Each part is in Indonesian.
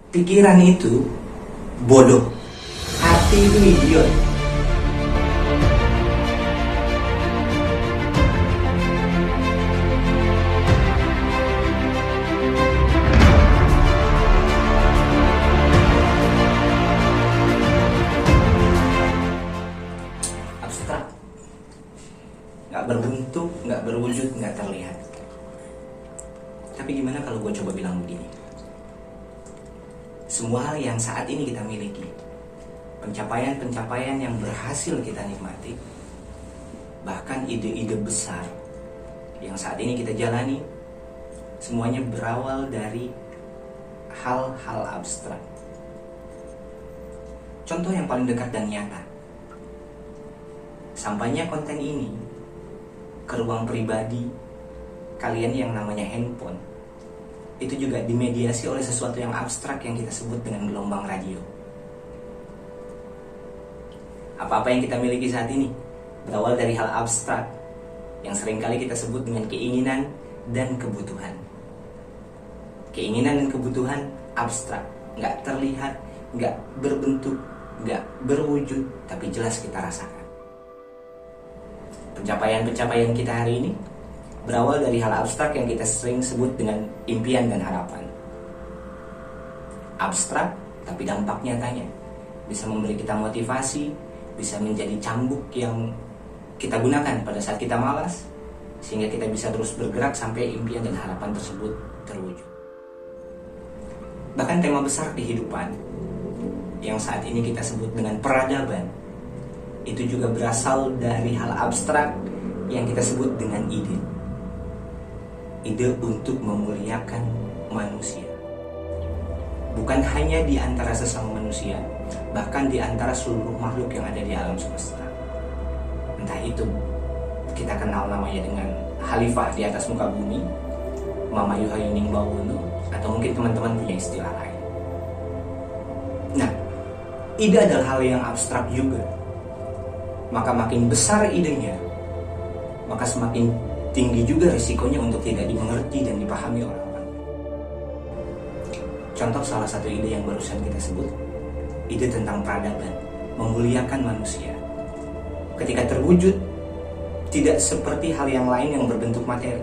Pikiran itu bodoh, hati itu idiot. Abstrak, nggak berbentuk, nggak berwujud, nggak terlihat. Tapi gimana kalau gue coba bilang begini? Semua hal yang saat ini kita miliki, pencapaian-pencapaian yang berhasil kita nikmati, bahkan ide-ide besar yang saat ini kita jalani, semuanya berawal dari hal-hal abstrak. Contoh yang paling dekat dan nyata, sampainya konten ini ke ruang pribadi kalian yang namanya handphone, itu juga dimediasi oleh sesuatu yang abstrak yang kita sebut dengan gelombang radio. Apa-apa yang kita miliki saat ini berawal dari hal abstrak yang seringkali kita sebut dengan keinginan dan kebutuhan. Keinginan dan kebutuhan abstrak, nggak terlihat, nggak berbentuk, nggak berwujud, tapi jelas kita rasakan. Pencapaian-pencapaian kita hari ini berawal dari hal abstrak yang kita sering sebut dengan impian dan harapan. Abstrak, tapi dampak nyatanya bisa memberi kita motivasi, bisa menjadi cambuk yang kita gunakan pada saat kita malas, sehingga kita bisa terus bergerak sampai impian dan harapan tersebut terwujud. Bahkan tema besar kehidupan yang saat ini kita sebut dengan peradaban, itu juga berasal dari hal abstrak yang kita sebut dengan ide. Ide untuk memuliakan manusia, bukan hanya di antara sesama manusia, bahkan di antara seluruh makhluk yang ada di alam semesta. Entah itu kita kenal namanya dengan Khalifah di atas muka bumi, Mama Yuhayuning Bawono, atau mungkin teman-teman punya istilah lain. Nah, ide adalah hal yang abstrak juga. Maka makin besar idenya, maka semakin tinggi juga risikonya untuk tidak dimengerti dan dipahami orang-orang. Contoh salah satu ide yang barusan kita sebut, ide tentang peradaban, memuliakan manusia. Ketika terwujud, tidak seperti hal yang lain yang berbentuk materi.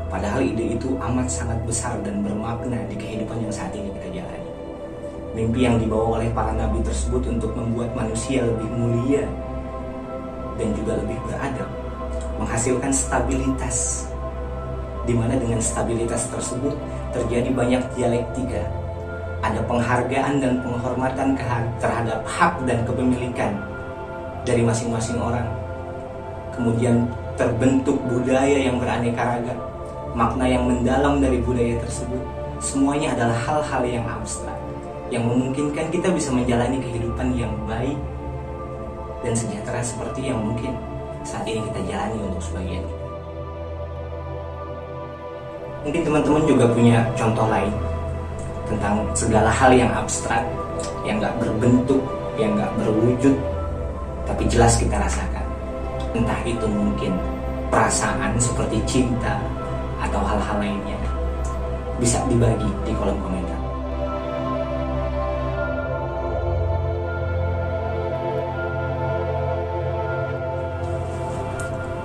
Padahal ide itu amat sangat besar dan bermakna di kehidupan yang saat ini kita jalani. Mimpi yang dibawa oleh para nabi tersebut untuk membuat manusia lebih mulia dan juga lebih beradab, menghasilkan stabilitas, di mana dengan stabilitas tersebut terjadi banyak dialektika. Ada penghargaan dan penghormatan terhadap hak dan kepemilikan dari masing-masing orang. Kemudian terbentuk budaya yang beraneka ragam, makna yang mendalam dari budaya tersebut. Semuanya adalah hal-hal yang abstrak yang memungkinkan kita bisa menjalani kehidupan yang baik dan sejahtera seperti yang mungkin saat ini kita jalani untuk sebagian kita. Mungkin teman-teman juga punya contoh lain tentang segala hal yang abstrak, yang gak berbentuk, yang gak berwujud, tapi jelas kita rasakan. Entah itu mungkin perasaan seperti cinta atau hal-hal lainnya. Bisa dibagi di kolom komentar.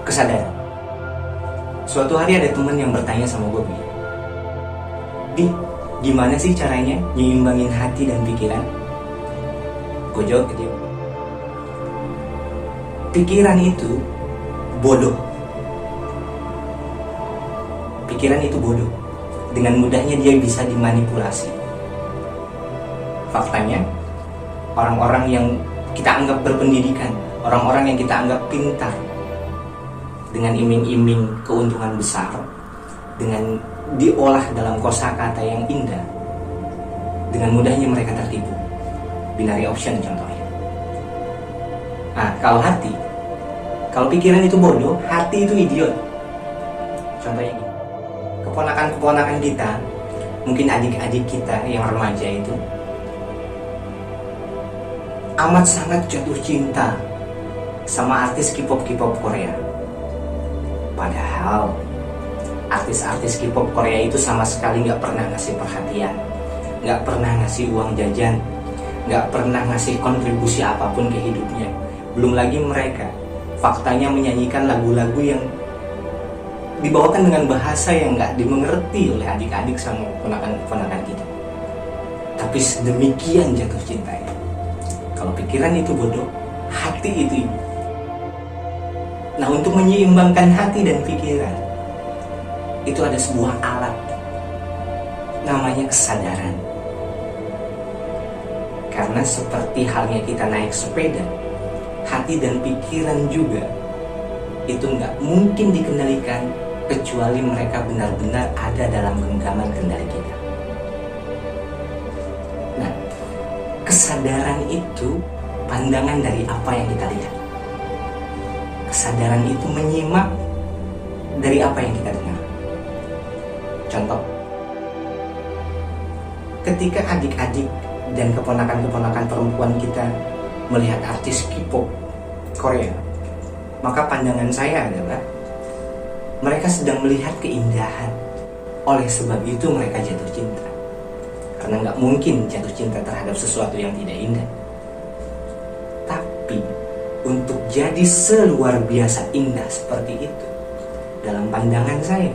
Kesadaran. Suatu hari ada teman yang bertanya sama gue begini, "Di, gimana sih caranya nyimbangin hati dan pikiran?" Gue jawab ke dia, pikiran itu bodoh. Pikiran itu bodoh. Dengan mudahnya dia bisa dimanipulasi. Faktanya, orang-orang yang kita anggap berpendidikan, orang-orang yang kita anggap pintar, dengan iming-iming keuntungan besar, dengan diolah dalam kosakata yang indah, dengan mudahnya mereka tertipu. Binary option contohnya. Nah, kalau pikiran itu bodoh, hati itu idiot. Contohnya gini, keponakan-keponakan kita, mungkin adik-adik kita yang remaja itu amat sangat jatuh cinta sama artis K-pop Korea. Padahal artis-artis K-pop Korea itu sama sekali nggak pernah ngasih perhatian, nggak pernah ngasih uang jajan, nggak pernah ngasih kontribusi apapun ke hidupnya. Belum lagi mereka faktanya menyanyikan lagu-lagu yang dibawakan dengan bahasa yang nggak dimengerti oleh adik-adik sama ponakan-ponakan kita. Tapi sedemikian jatuh cintanya. Kalau pikiran itu bodoh, hati itu ibu. Nah, untuk menyeimbangkan hati dan pikiran, itu ada sebuah alat, namanya kesadaran. Karena seperti halnya kita naik sepeda, hati dan pikiran juga itu nggak mungkin dikendalikan kecuali mereka benar-benar ada dalam genggaman kendali kita. Nah, kesadaran itu pandangan dari apa yang kita lihat. Kesadaran itu menyimak dari apa yang kita dengar. Contoh, ketika adik-adik dan keponakan-keponakan perempuan kita melihat artis K-pop Korea, maka pandangan saya adalah mereka sedang melihat keindahan. Oleh sebab itu mereka jatuh cinta. Karena nggak mungkin jatuh cinta terhadap sesuatu yang tidak indah. Tapi untuk jadi seluar biasa indah seperti itu, dalam pandangan saya,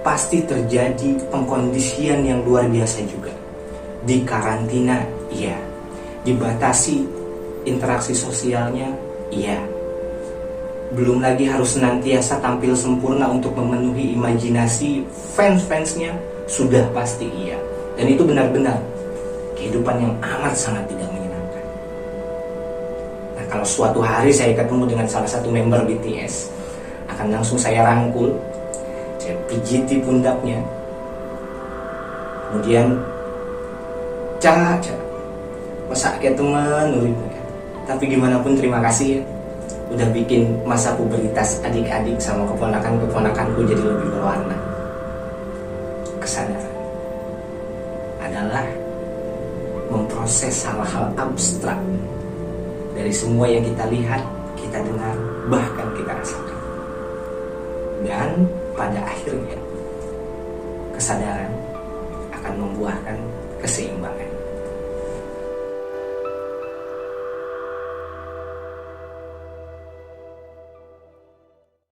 pasti terjadi pengkondisian yang luar biasa juga. Di karantina, iya. Dibatasi interaksi sosialnya, iya. Belum lagi harus senantiasa tampil sempurna untuk memenuhi imajinasi fans-fansnya, sudah pasti iya. Dan itu benar-benar kehidupan yang amat sangat tidak menyenangkan. Nah, kalau suatu hari saya ketemu dengan salah satu member BTS, akan langsung saya rangkul, saya pijiti pundaknya, kemudian Ca, masa kayak teman uripnya. Tapi gimana pun terima kasih ya, udah bikin masa pubertas adik-adik sama keponakan-keponakanku jadi lebih berwarna. Kesadaran adalah memproses hal-hal abstrak dari semua yang kita lihat, kita dengar, bahkan kita rasakan. Dan pada akhirnya kesadaran akan membuahkan keseimbangan.